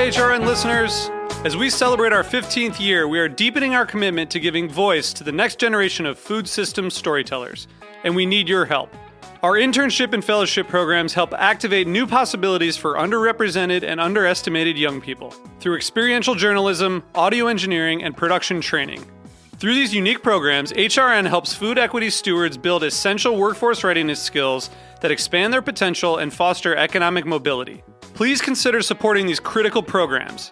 HRN listeners. As we celebrate our 15th year, we are deepening our commitment to giving voice to the next generation of food systems storytellers, and we need your help. Our internship and fellowship programs help activate new possibilities for underrepresented and underestimated young people through experiential journalism, audio engineering, and production training. Through these unique programs, HRN helps food equity stewards build essential workforce readiness skills that expand their potential and foster economic mobility. Please consider supporting these critical programs.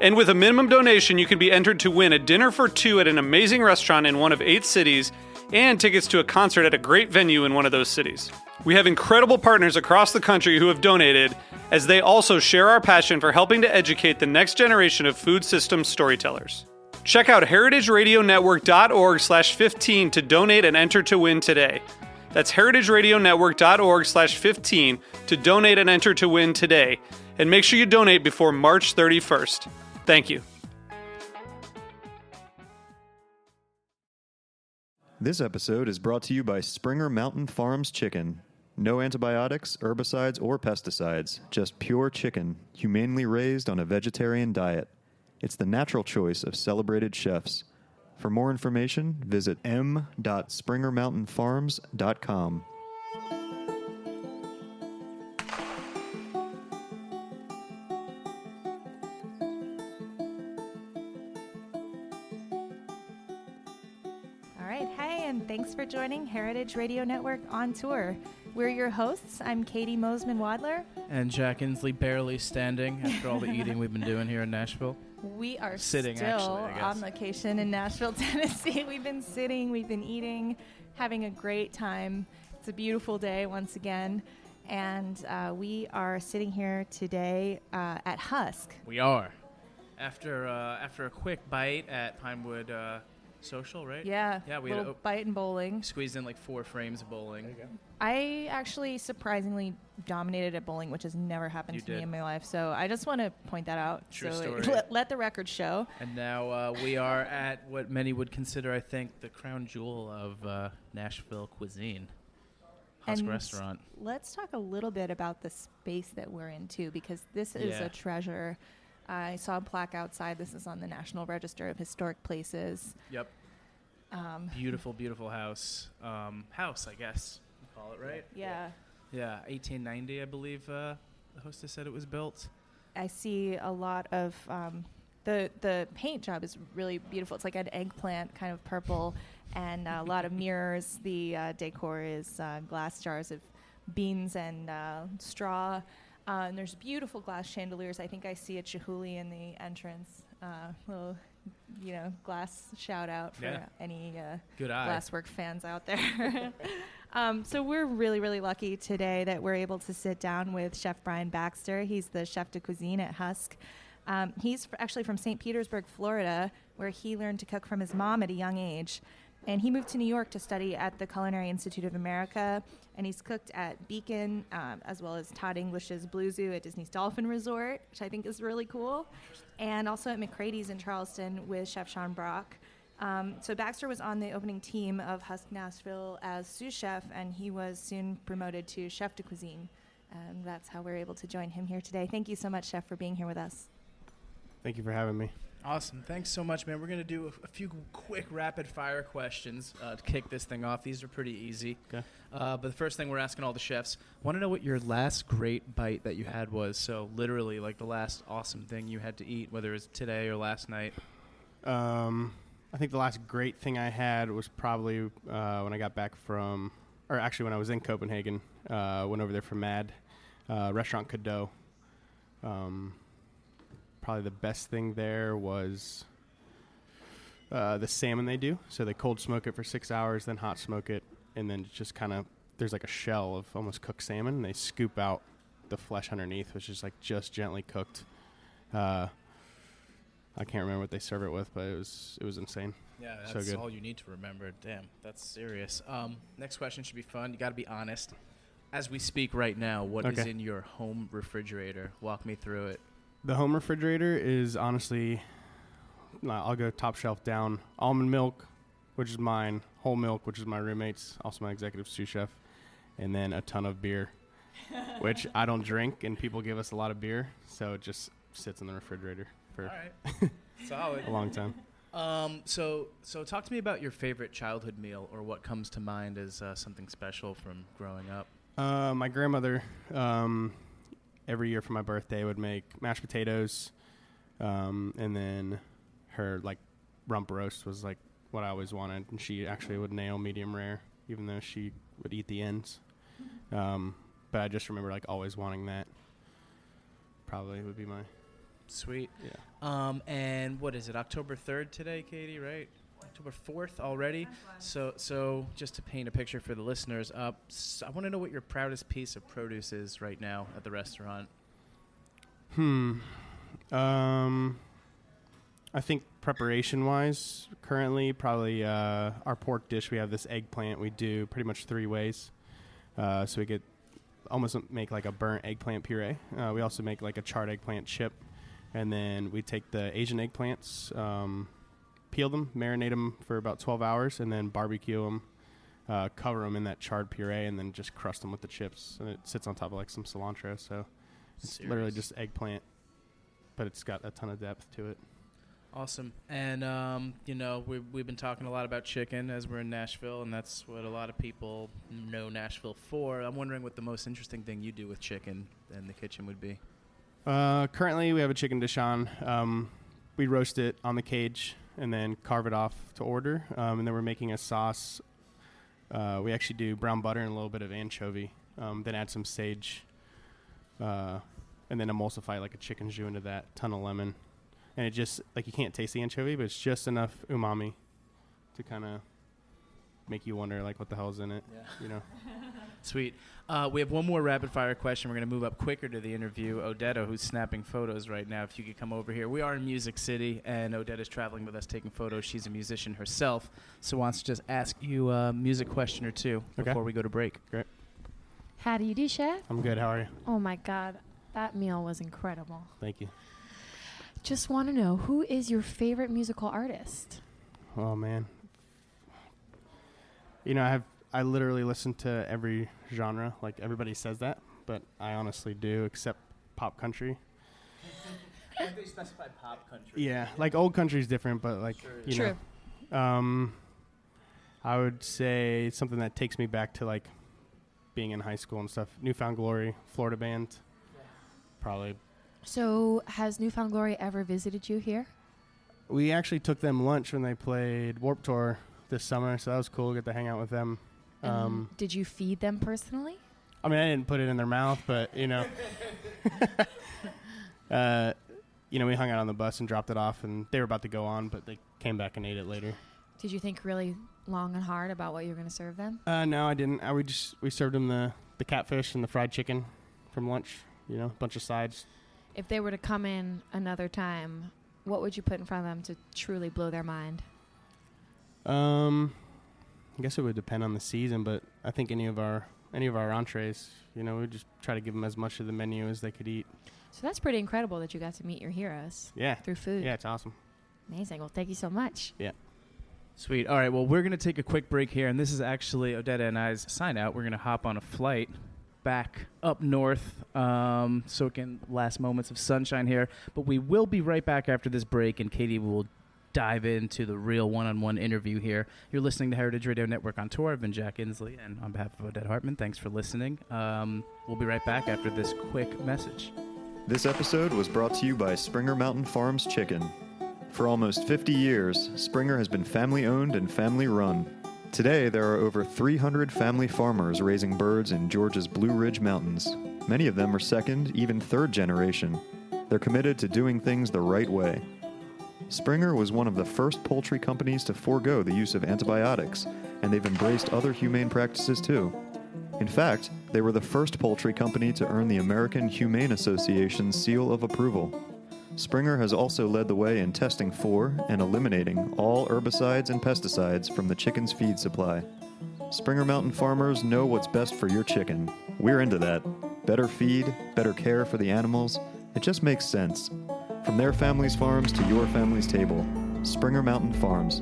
And with a minimum donation, you can be entered to win a dinner for two at an amazing restaurant in one of 8 cities and tickets to a concert at a great venue in one of those cities. We have incredible partners across the country who have donated, as they also share our passion for helping to educate the next generation of food systems storytellers. Check out heritageradionetwork.org/15 to donate and enter to win today. That's heritageradionetwork.org/15 to donate and enter to win today. And make sure you donate before March 31st. Thank you. This episode is brought to you by Springer Mountain Farms Chicken. No antibiotics, herbicides, or pesticides. Just pure chicken, humanely raised on a vegetarian diet. It's the natural choice of celebrated chefs. For more information, visit m.springermountainfarms.com. Thanks for joining Heritage Radio Network on tour. We're your hosts. I'm Caity Mosman-Wadler. And Jack Inslee, barely standing after all the eating we've been doing here in Nashville. We are sitting, still actually, on location in Nashville, Tennessee. We've been sitting, we've been eating, having a great time. It's a beautiful day once again. And we are sitting here today at Husk. We are. After a quick bite at Pinewood Social, right? Yeah, we had a bite and bowling. Squeezed in like 4 frames of bowling. There you go. I actually surprisingly dominated at bowling, which has never happened to me in my life. So I just want to point that out. True so story. Let the record show. And now we are at what many would consider, I think, the crown jewel of Nashville cuisine. Husk restaurant. Let's talk a little bit about the space that we're in, too, because this is a treasure. I saw a plaque outside. This is on the National Register of Historic Places. Yep. Beautiful, beautiful house. House, I guess you call it, right? Yeah. Yeah, 1890, I believe the hostess said it was built. I see a lot of the paint job is really beautiful. It's like an eggplant kind of purple, and a lot of mirrors. The decor is glass jars of beans and straw. And there's beautiful glass chandeliers. I think I see a Chihuly in the entrance. Little, glass shout out for any glasswork fans out there. So we're really, really lucky today that we're able to sit down with Chef Brian Baxter. He's the chef de cuisine at Husk. He's actually from St. Petersburg, Florida, where he learned to cook from his mom at a young age. And he moved to New York to study at the Culinary Institute of America, and he's cooked at Beacon, as well as Todd English's Blue Zoo at Disney's Dolphin Resort, which I think is really cool, and also at McCrady's in Charleston with Chef Sean Brock. So Baxter was on the opening team of Husk Nashville as sous chef, and he was soon promoted to chef de cuisine, and that's how we're able to join him here today. Thank you so much, Chef, for being here with us. Thank you for having me. Awesome. Thanks so much, man. We're going to do a few quick rapid-fire questions to kick this thing off. These are pretty easy. Okay. But the first thing we're asking all the chefs, want to know what your last great bite that you had was. So literally, like the last awesome thing you had to eat, whether it was today or last night. I think the last great thing I had was probably when I got back when I was in Copenhagen. Went over there for MAD, Restaurant Cadeau. Probably the best thing there was the salmon they do. So they cold smoke it for 6 hours, then hot smoke it, and then just kind of, there's like a shell of almost cooked salmon, and they scoop out the flesh underneath, which is like just gently cooked. I can't remember what they serve it with, but it was insane. Yeah, so that's good. all you need to remember. Damn, that's serious. Next question should be fun. You got to be honest. As we speak right now, what is in your home refrigerator? Walk me through it. The home refrigerator is honestly, I'll go top shelf down. Almond milk, which is mine. Whole milk, which is my roommate's, also my executive sous chef. And then a ton of beer, which I don't drink, and people give us a lot of beer. So it just sits in the refrigerator for All right. Solid. a long time. So talk to me about your favorite childhood meal, or what comes to mind as something special from growing up. My grandmother, every year for my birthday, would make mashed potatoes, and then her like rump roast was like what I always wanted, and she actually would nail medium rare, even though she would eat the ends. But I just remember like always wanting that. Probably would be my Sweet. yeah. And what is it? October 3rd today, Caity, right? October 4th already. So just to paint a picture for the listeners, I want to know what your proudest piece of produce is right now at the restaurant. I think preparation-wise, currently, probably our pork dish, we have this eggplant we do pretty much 3 ways. So we could almost make like a burnt eggplant puree. We also make like a charred eggplant chip. And then we take the Asian eggplants, peel them, marinate them for about 12 hours, and then barbecue them, cover them in that charred puree, and then just crust them with the chips. And it sits on top of like some cilantro. So it's literally just eggplant, but it's got a ton of depth to it. Awesome. And, we've been talking a lot about chicken as we're in Nashville, and that's what a lot of people know Nashville for. I'm wondering what the most interesting thing you do with chicken in the kitchen would be. Currently, we have a chicken dish on. We roast it on the cage and then carve it off to order. And then we're making a sauce. We actually do brown butter and a little bit of anchovy. Then add some sage. And then emulsify like a chicken jus into that, ton of lemon. And it just, like, you can't taste the anchovy, but it's just enough umami to kind of make you wonder, like, what the hell's in it, you know? Sweet. We have one more rapid-fire question. We're going to move up quicker to the interview. Odetta, who's snapping photos right now, if you could come over here. We are in Music City, and Odetta's traveling with us taking photos. She's a musician herself, so wants to just ask you a music question or two before we go to break. Great. How do you do, Chef? I'm good. How are you? Oh, my God. That meal was incredible. Thank you. Just want to know, who is your favorite musical artist? Oh, man. You know, I literally listen to every genre. Like, everybody says that, but I honestly do, except pop country. They specify pop country. Yeah, like old country's different, but like, you know. I would say something that takes me back to like being in high school and stuff. Newfound Glory, Florida band. Yeah. Probably. So has Newfound Glory ever visited you here? We actually took them lunch when they played Warped Tour this summer, so that was cool. Get to hang out with them. Did you feed them personally? I mean, I didn't put it in their mouth, but, you know. We hung out on the bus and dropped it off, and they were about to go on, but they came back and ate it later. Did you think really long and hard about what you were going to serve them? No, I didn't. We served them the catfish and the fried chicken from lunch, you know, a bunch of sides. If they were to come in another time, what would you put in front of them to truly blow their mind? I guess it would depend on the season, but I think any of our entrees, you know, we just try to give them as much of the menu as they could eat. So that's pretty incredible that you got to meet your heroes. Yeah. Through food. Yeah, it's awesome. Amazing. Well, thank you so much. Yeah. Sweet. All right, well, we're going to take a quick break here, and this is actually Odetta and I's sign out. We're going to hop on a flight back up north, soak in last moments of sunshine here. But we will be right back after this break, and Caity will dive into the real one-on-one interview here. You're listening to Heritage Radio Network on tour. I've been Jack Inslee, and on behalf of Odetta Hartman, thanks for listening. We'll be right back after this quick message. This episode was brought to you by Springer Mountain Farms Chicken. For almost 50 years, Springer has been family-owned and family-run. Today, there are over 300 family farmers raising birds in Georgia's Blue Ridge Mountains. Many of them are second, even third generation. They're committed to doing things the right way. Springer was one of the first poultry companies to forego the use of antibiotics, and they've embraced other humane practices too. In fact, they were the first poultry company to earn the American Humane Association's seal of approval. Springer has also led the way in testing for and eliminating all herbicides and pesticides from the chicken's feed supply. Springer Mountain farmers know what's best for your chicken. We're into that. Better feed, better care for the animals. It just makes sense. From their family's farms to your family's table, Springer Mountain Farms.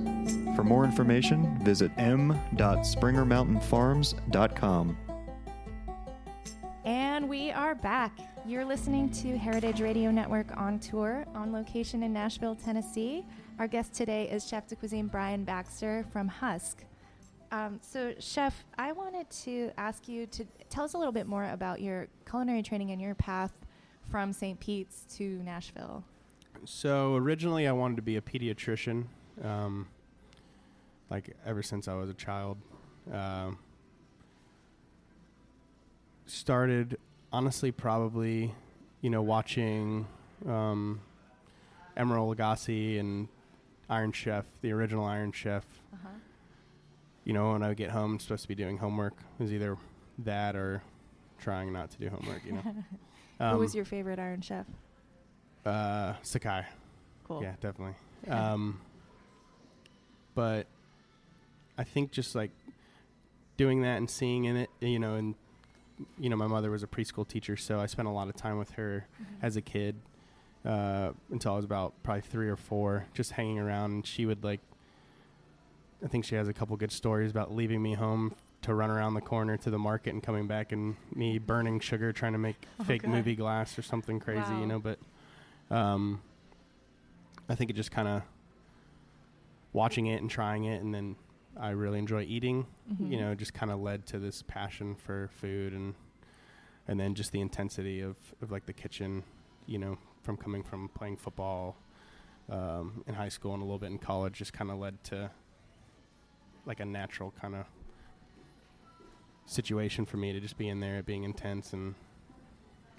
For more information, visit m.springermountainfarms.com. And we are back. You're listening to Heritage Radio Network on tour, on location in Nashville, Tennessee. Our guest today is Chef de Cuisine Brian Baxter from Husk. So, Chef, I wanted to ask you to tell us a little bit more about your culinary training and your path from St. Pete's to Nashville. So originally I wanted to be a pediatrician, like ever since I was a child. Started, honestly, probably, watching Emeril Lagasse and Iron Chef, the original Iron Chef. Uh-huh. When I would get home, I'm supposed to be doing homework. It was either that or trying not to do homework, Who was your favorite Iron Chef? Sakai. Cool. Yeah, definitely. But I think just like doing that and seeing in it, and my mother was a preschool teacher, so I spent a lot of time with her as a kid until I was about probably 3 or 4, just hanging around. And she would I think she has a couple good stories about leaving me home to run around the corner to the market and coming back and me burning sugar trying to make fake movie glass or something crazy, Wow. But I think it just kind of watching it and trying it, and then I really enjoy eating, Mm-hmm. just kind of led to this passion for food and then just the intensity of like the kitchen, from coming from playing football in high school and a little bit in college, just kind of led to like a natural kind of situation for me to just be in there, being intense and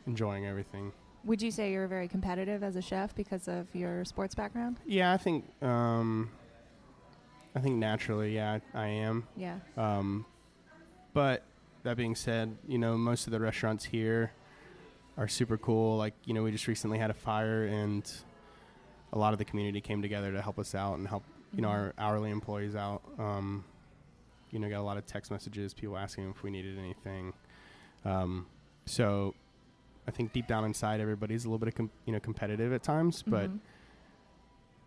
enjoying everything. Would you say you're very competitive as a chef because of your sports background? Yeah, I think naturally, yeah, I am. Yeah. But that being said, most of the restaurants here are super cool. Like, we just recently had a fire, and a lot of the community came together to help us out and help, our hourly employees out. Got a lot of text messages, people asking if we needed anything. So I think deep down inside, everybody's a little bit of competitive at times, but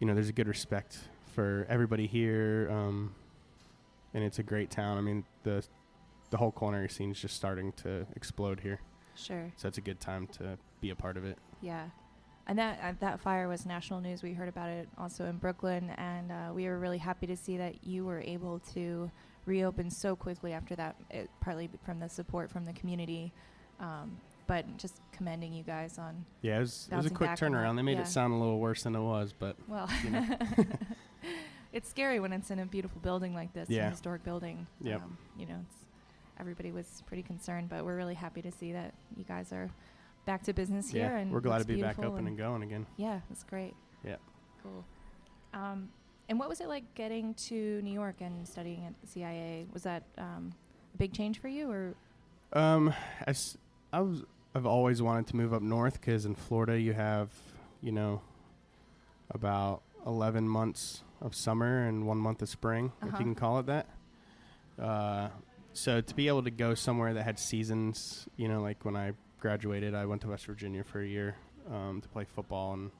there's a good respect for everybody here, and it's a great town. I mean, the whole culinary scene is just starting to explode here, Sure. so it's a good time to be a part of it. Yeah. And that fire was national news. We heard about it also in Brooklyn, and we were really happy to see that you were able to reopen so quickly after that, partly from the support from the community, but just commending you guys on. Yeah, it was a bouncing quick back on turnaround. that. They made Yeah. it sound a little worse than it was, but Well, it's scary when it's in a beautiful building like this, Yeah. a historic building. Yep. Everybody was pretty concerned, but we're really happy to see that you guys are back to business here. yeah, And we're glad it's to be back beautiful open and going again. Yeah, that's great. Yeah. Cool. And what was it like getting to New York and studying at the CIA? Was that a big change for you, or? I've always wanted to move up north because in Florida you have, about 11 months of summer and 1 month of spring, if Uh-huh. you can call it that. So to be able to go somewhere that had seasons, like when I graduated, I went to West Virginia for a year to play football and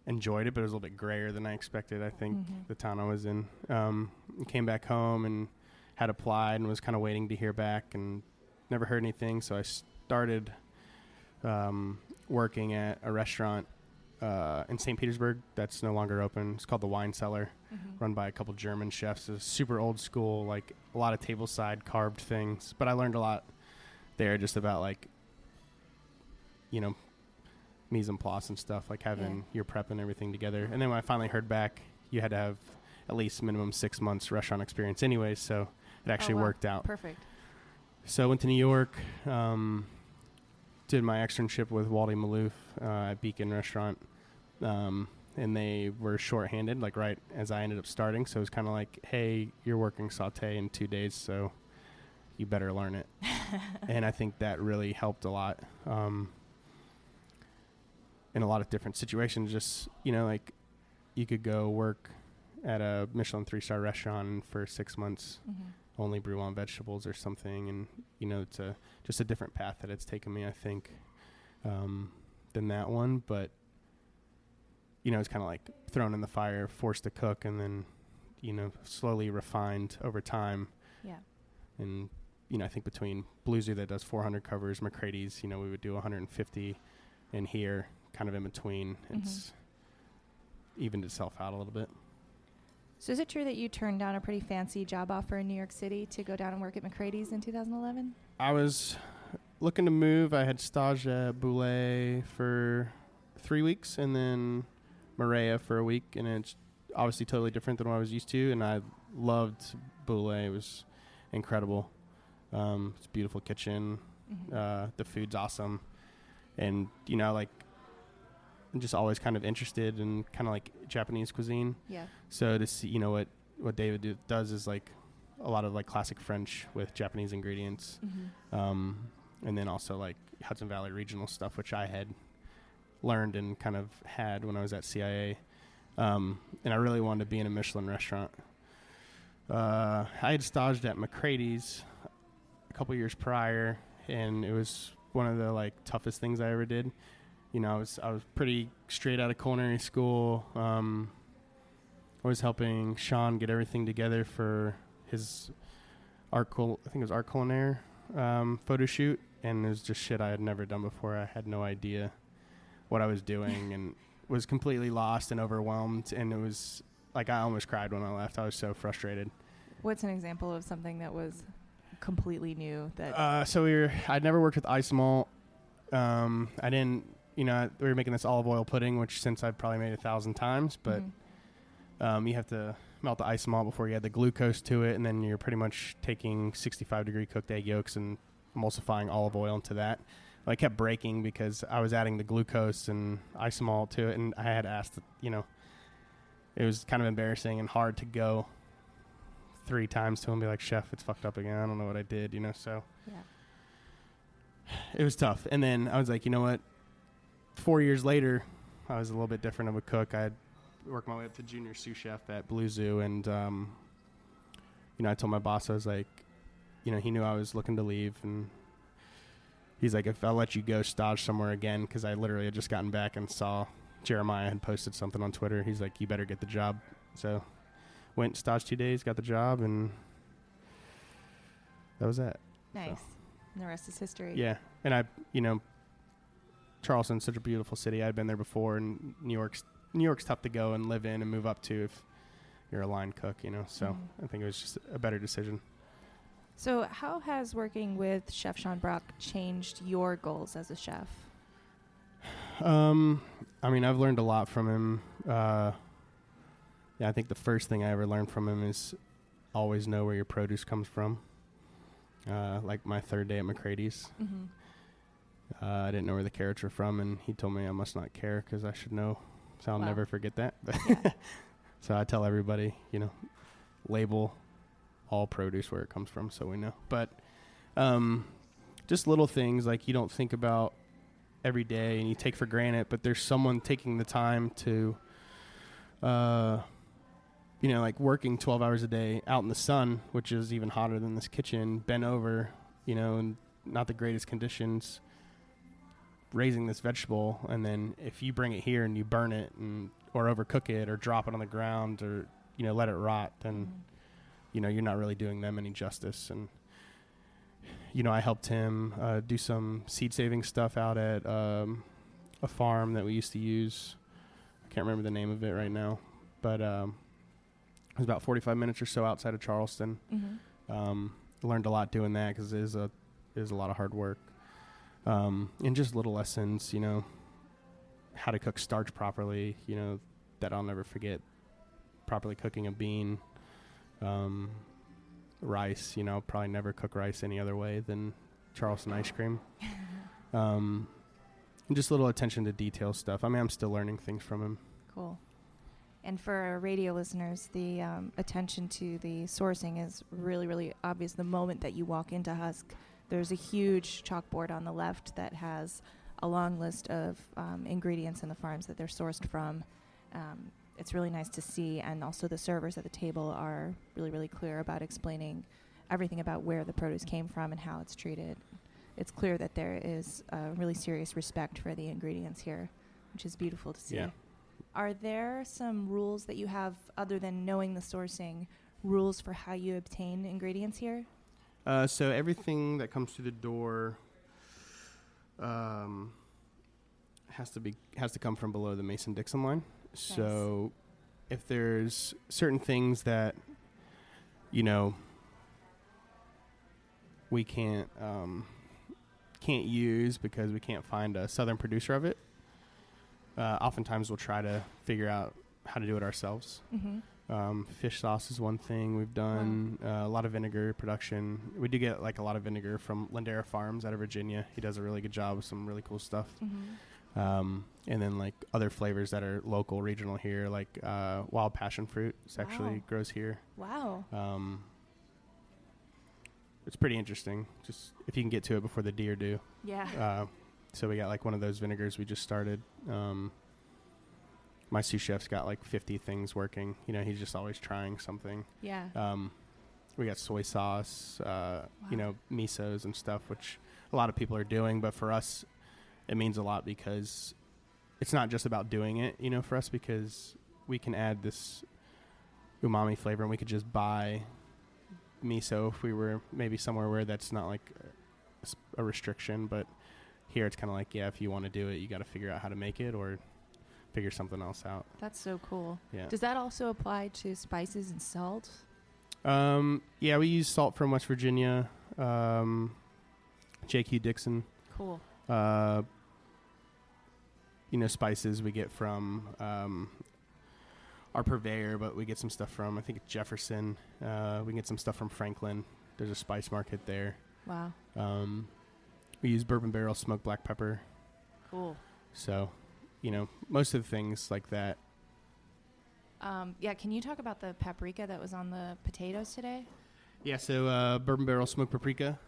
enjoyed it, but it was a little bit grayer than I expected, I think, the town I was in. Came back home and had applied and was kind of waiting to hear back and never heard anything, so I started working at a restaurant in St. Petersburg that's no longer open. It's called the Wine Cellar, run by a couple German chefs. It's super old school, like a lot of tableside carved things, but I learned a lot there just about mise en place and stuff, like having your prep and everything together. And then when I finally heard back, you had to have at least minimum 6 months restaurant experience anyways, so it actually worked out. Perfect. So I went to New York, did my externship with Waldy Maloof at Beacon Restaurant, and they were shorthanded, like right as I ended up starting. So it was kind of like, hey, you're working saute in 2 days, so you better learn it. And I think that really helped a lot in a lot of different situations. Just, like you could go work at a Michelin 3-star restaurant and for 6 months only brew on vegetables or something, and it's just a different path that it's taken me, I think, than that one. But it's kind of like thrown in the fire, forced to cook, and then slowly refined over time. Yeah. And I think between Blue Zoo that does 400 covers, McCrady's, we would do 150, and here, kind of in between, it's evened itself out a little bit. So is it true that you turned down a pretty fancy job offer in New York City to go down and work at McCrady's in 2011? I was looking to move. I had stage at Boulay for 3 weeks, and then Maria for a week, and it's obviously totally different than what I was used to, and I loved Boulay. It was incredible. It's a beautiful kitchen. The food's awesome. And, I'm just always kind of interested in kind of like Japanese cuisine. Yeah. So to see, what David does is like a lot of like classic French with Japanese ingredients. And then also like Hudson Valley regional stuff, which I had learned and kind of had when I was at CIA. And I really wanted to be in a Michelin restaurant. I had staged at McCrady's a couple years prior, and it was one of the like toughest things I ever did. I was pretty straight out of culinary school. I was helping Sean get everything together for his art culinaire photo shoot, and it was just shit I had never done before. I had no idea what I was doing and was completely lost and overwhelmed, and it was like I almost cried when I left. I was so frustrated. What's an example of something that was completely new? I'd never worked with ice malt. I didn't, we were making this olive oil pudding, which since I've probably made 1,000 times, but you have to melt the ice malt before you add the glucose to it, and then you're pretty much taking 65-degree cooked egg yolks and emulsifying olive oil into that. I kept breaking because I was adding the glucose and ice malt to it, and I had asked, it was kind of embarrassing and hard to go 3 times to him and be like, chef, it's fucked up again. I don't know what I did, so it was tough. And then I was like, you know what? 4 years later, I was a little bit different of a cook. I had worked my way up to junior sous chef at Blue Zoo, and, I told my boss, I was like, he knew I was looking to leave, and he's like, if I'll let you go stage somewhere again, because I literally had just gotten back and saw Jeremiah had posted something on Twitter. He's like, you better get the job. So went stage 2 days, got the job, and that was that. Nice. So. And the rest is history. Yeah. And I, Charleston's such a beautiful city. I'd been there before, and New York's tough to go and live in and move up to if you're a line cook, So I think it was just a better decision. So how has working with Chef Sean Brock changed your goals as a chef? I've learned a lot from him. I think the first thing I ever learned from him is always know where your produce comes from. Like my 3rd day at McCrady's. I didn't know where the carrots were from, and he told me I must not care because I should know. So I'll never forget that. Yeah. So I tell everybody, label all produce where it comes from so we know. But just little things like you don't think about every day and you take for granted, but there's someone taking the time to, like working 12 hours a day out in the sun, which is even hotter than this kitchen, bent over, in not the greatest conditions, raising this vegetable. And then if you bring it here and you burn it or overcook it or drop it on the ground or, let it rot, then, you're not really doing them any justice. And, I helped him do some seed saving stuff out at a farm that we used to use. I can't remember the name of it right now, but it was about 45 minutes or so outside of Charleston. Learned a lot doing that because it is a lot of hard work. And just little lessons, how to cook starch properly, that I'll never forget. Properly cooking a bean, rice, probably never cook rice any other way than Charleston ice cream. And just little attention to detail stuff. I'm still learning things from him. Cool. And for our radio listeners, the attention to the sourcing is really, really obvious. The moment that you walk into Husk, there's a huge chalkboard on the left that has a long list of ingredients in the farms that they're sourced from. It's really nice to see, and also the servers at the table are really, really clear about explaining everything about where the produce came from and how it's treated. It's clear that there is a really serious respect for the ingredients here, which is beautiful to see. Yeah. Are there some rules that you have, other than knowing the sourcing, rules for how you obtain ingredients here? So everything that comes through the door has to come from below the Mason-Dixon line. Nice. So if there's certain things that, we can't use because we can't find a southern producer of it, oftentimes we'll try to figure out how to do it ourselves. Mm-hmm. Fish sauce is one thing we've done. Wow. A lot of vinegar production. We do get like a lot of vinegar from Lindera Farms out of Virginia. He does a really good job with some really cool stuff. Mm-hmm. And then like other flavors that are local, regional here, like wild passion fruit. It actually grows here. Wow. It's pretty interesting, just if you can get to it before the deer do. Yeah. So we got like one of those vinegars we just started. My sous chef's got like 50 things working. He's just always trying something. Yeah. We got soy sauce, misos and stuff, which a lot of people are doing. But for us, it means a lot because it's not just about doing it, for us, because we can add this umami flavor and we could just buy miso if we were maybe somewhere where that's not like a restriction. But here it's kind of like, if you want to do it, you got to figure out how to make it or figure something else out. That's so cool. Yeah. Does that also apply to spices and salt? Yeah, we use salt from West Virginia. JQ Dixon. Cool. Spices we get from our purveyor, but we get some stuff from, I think it's Jefferson. We can get some stuff from Franklin. There's a spice market there. Wow. We use bourbon barrel smoked black pepper. Cool. So, most of the things like that. Can you talk about the paprika that was on the potatoes today? Yeah, so bourbon barrel smoked paprika.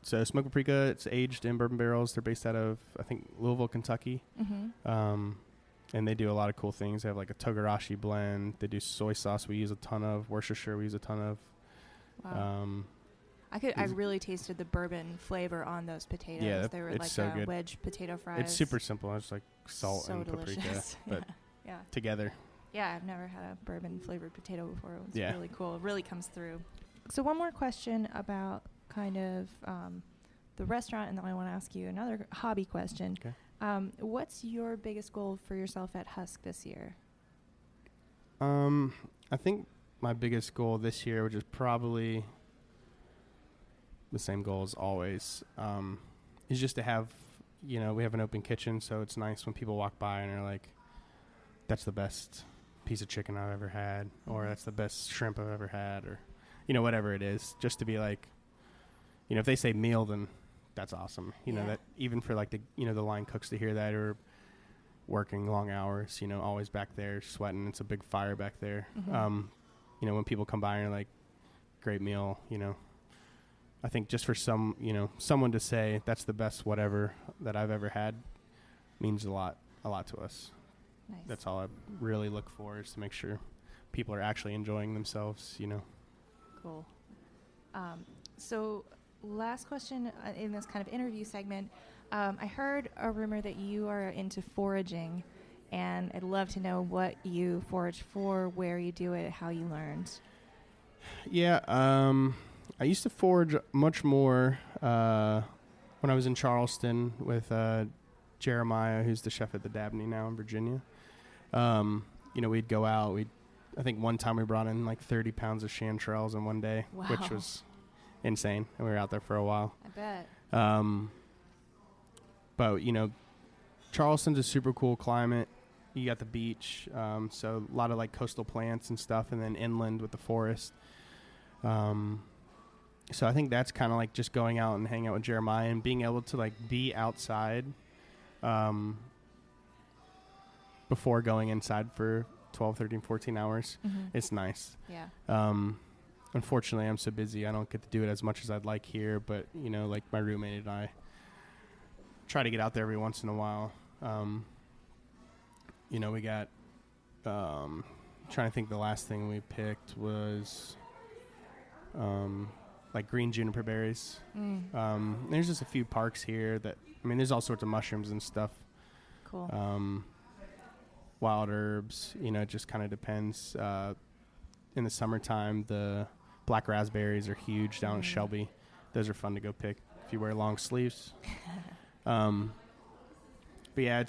So smoked paprika, it's aged in bourbon barrels. They're based out of, I think, Louisville, Kentucky. Mm-hmm. And they do a lot of cool things. They have like a togarashi blend. They do soy sauce we use a ton of. Worcestershire we use a ton of. Wow. I really tasted the bourbon flavor on those potatoes. Yeah, they were it's like so good. Wedge potato fries. It's super simple. It's like salt so and delicious. paprika, but yeah. together. Yeah, I've never had a bourbon flavored potato before. It was Yeah. really cool. It really comes through. So one more question about kind of the restaurant, and then I want to ask you another hobby question. Okay. What's your biggest goal for yourself at Husk this year? I think my biggest goal this year, which is probably the same goal as always, is just to have, we have an open kitchen, so it's nice when people walk by and are like, that's the best piece of chicken I've ever had, or that's the best shrimp I've ever had, or, whatever it is, just to be like, if they say meal, then that's awesome. That even for like the line cooks to hear that, or working long hours, always back there sweating. It's a big fire back there. Mm-hmm. When people come by and are like, great meal, I think just for someone to say that's the best whatever that I've ever had means a lot to us. Nice. That's all I really look for, is to make sure people are actually enjoying themselves, Cool. So last question in this kind of interview segment. I heard a rumor that you are into foraging, and I'd love to know what you forage for, where you do it, how you learned. Yeah, I used to forage much more when I was in Charleston with Jeremiah, who's the chef at the Dabney now in Virginia. We'd go out. I think one time we brought in like 30 pounds of chanterelles in one day, wow. which was insane. And we were out there for a while. I bet. But, Charleston's a super cool climate. You got the beach, so a lot of like coastal plants and stuff, and then inland with the forest. So I think that's kind of like just going out and hanging out with Jeremiah and being able to like be outside before going inside for 12, 13, 14 hours. Mm-hmm. It's nice. Yeah. Unfortunately, I'm so busy I don't get to do it as much as I'd like here, but, like my roommate and I try to get out there every once in a while. We got, trying to think, the last thing we picked was like green juniper berries. There's just a few parks here that, there's all sorts of mushrooms and stuff. Cool. Wild herbs, it just kind of depends. in the summertime, the black raspberries are huge down at Shelby. Those are fun to go pick if you wear long sleeves. But yeah,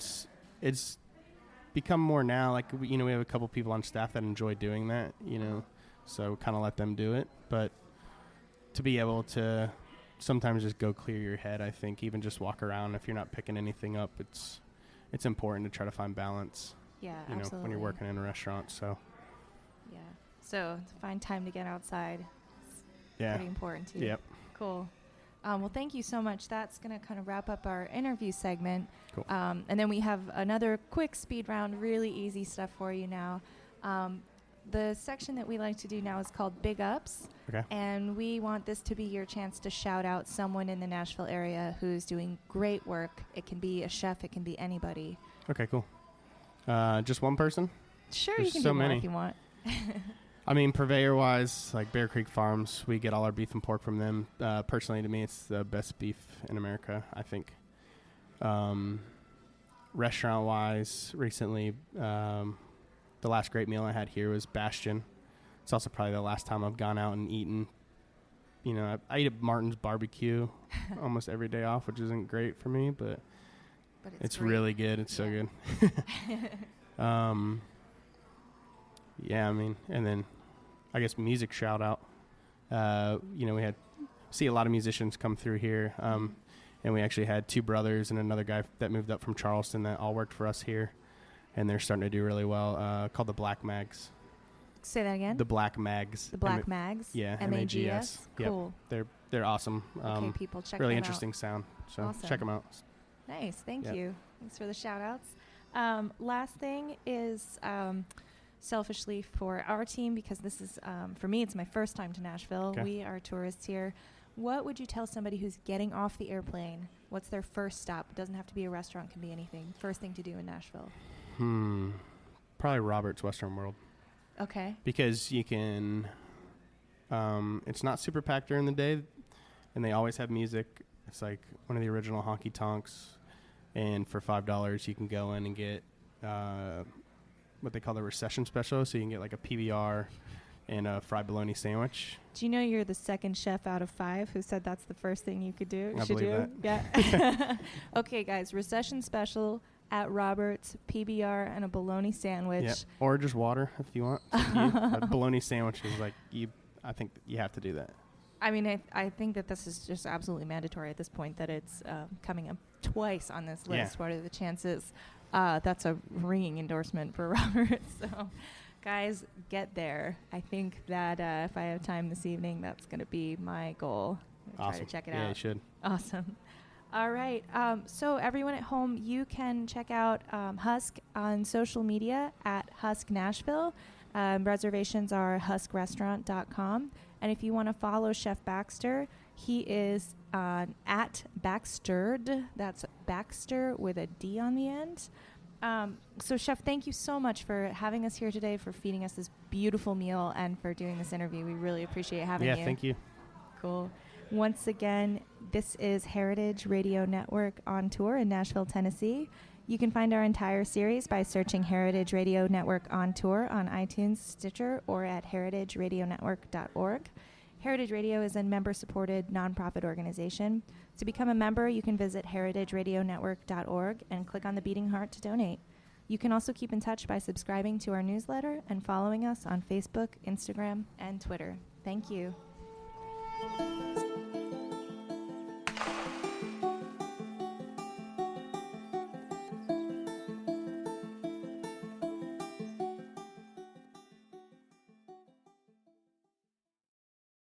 it's become more now. Like, we have a couple people on staff that enjoy doing that, so kind of let them do it. But to be able to sometimes just go clear your head, I think, even just walk around, if you're not picking anything up, it's important to try to find balance. Yeah, absolutely. When you're working in a restaurant, so. Yeah. So to find time to get outside is pretty important too. Yep. Cool. Well, thank you so much. That's going to kind of wrap up our interview segment. Cool. And then we have another quick speed round, really easy stuff for you now. The section that we like to do now is called Big Ups. Okay. And we want this to be your chance to shout out someone in the Nashville area who's doing great work. It can be a chef. It can be anybody. Okay, cool. Just one person? Sure, There's you can so do more many. if you want. I mean, purveyor-wise, like Bear Creek Farms, we get all our beef and pork from them. Personally, to me, it's the best beef in America, I think. Restaurant-wise, recently, the last great meal I had here was Bastion. It's also probably the last time I've gone out and eaten. I eat at Martin's Barbecue almost every day off, which isn't great for me, but it's really good. It's so good. Yeah, I mean, and then I guess music shout out. We see a lot of musicians come through here, and we actually had two brothers and another guy that moved up from Charleston that all worked for us here, and they're starting to do really well. Called the Black Mags. Say that again. The Black Mags. The Black Mags. Yeah, MAGS. Cool. Yep. They're awesome. Okay, people, check really them interesting sound. So Awesome. check them out. Nice. Thank Yep. you. Thanks for the shout outs. Last thing is selfishly for our team, because this is, for me, it's my first time to Nashville. Okay. We are tourists here. What would you tell somebody who's getting off the airplane? What's their first stop? It doesn't have to be a restaurant, can be anything. First thing to do in Nashville. Probably Robert's Western World. Okay. Because you can, it's not super packed during the day, and they always have music. It's like one of the original honky tonks, and for $5 you can go in and get what they call the recession special, so you can get like a PBR and a fried bologna sandwich. Do you know you're the second chef out of 5 who said that's the first thing you could do? I should believe do? Yeah. Okay, guys, recession special at Robert's, PBR, and a bologna sandwich. Yeah, or just water if you want. A bologna sandwich is like, I think you have to do that. I mean, I think that this is just absolutely mandatory at this point, that it's coming up twice on this list. Yeah. What are the chances? That's a ringing endorsement for Robert. So, guys, get there. I think that if I have time this evening, that's going to be my goal. Awesome. Try to check it Yeah, out. you should. Awesome. All right. So everyone at home, you can check out Husk on social media at Husk Nashville. Reservations are huskrestaurant.com. And if you want to follow Chef Baxter, he is at Baxtered. That's Baxter with a D on the end. So, Chef, thank you so much for having us here today, for feeding us this beautiful meal, and for doing this interview. We really appreciate having you. Yeah, thank you. Cool. Once again, this is Heritage Radio Network on tour in Nashville, Tennessee. You can find our entire series by searching Heritage Radio Network on tour on iTunes, Stitcher, or at heritageradionetwork.org. Heritage Radio is a member-supported nonprofit organization. To become a member, you can visit heritageradionetwork.org and click on the beating heart to donate. You can also keep in touch by subscribing to our newsletter and following us on Facebook, Instagram, and Twitter. Thank you.